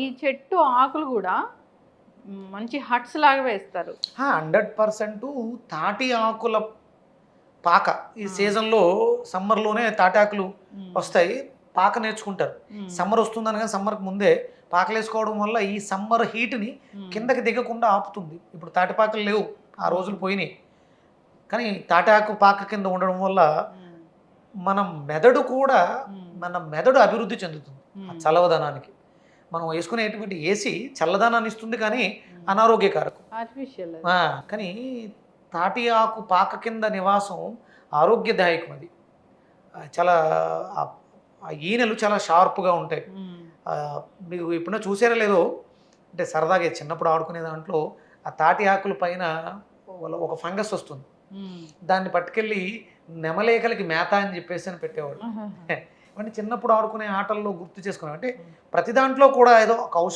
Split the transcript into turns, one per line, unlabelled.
ఈ చెట్టు ఆకులు కూడా మంచి హట్స్ లాగా వేస్తారు.
100% తాటి ఆకుల పాక ఈ సీజన్లో సమ్మర్లోనే తాటి ఆకులు వస్తాయి, పాక నేర్చుకుంటారు. సమ్మర్ వస్తుందనగా సమ్మర్కి ముందే పాకలు వేసుకోవడం వల్ల ఈ సమ్మర్ హీట్ని కిందకి దిగకుండా ఆపుతుంది. ఇప్పుడు తాటిపాకలు లేవు, ఆ రోజులు పోయినాయి. కానీ తాటాకు పాక కింద ఉండడం వల్ల మన మెదడు కూడా అభివృద్ధి చెందుతుంది ఆ చల్లదనానికి. మనం వేసుకునేటువంటి ఏసీ చల్లదనాన్ని ఇస్తుంది కానీ అనారోగ్యకారకం. కానీ తాటి ఆకు పాక కింద నివాసం ఆరోగ్యదాయకం. అది చాలా ఆ ఈనెలు చాలా షార్ప్గా ఉంటాయి. మీకు ఎప్పుడైనా చూసారా లేదో, అంటే సరదాగా చిన్నప్పుడు ఆడుకునే దాంట్లో ఆ తాటి ఆకుల పైన ఒక ఫంగస్ వస్తుంది, దాన్ని పట్టుకెళ్ళి నెమలేకలకి మేత అని చెప్పేసి అని పెట్టేవాళ్ళు. అంటే చిన్నప్పుడు ఆడుకునే ఆటల్లో గుర్తు చేసుకున్నాం. అంటే ప్రతి దాంట్లో కూడా ఏదో ఒక ఔషధం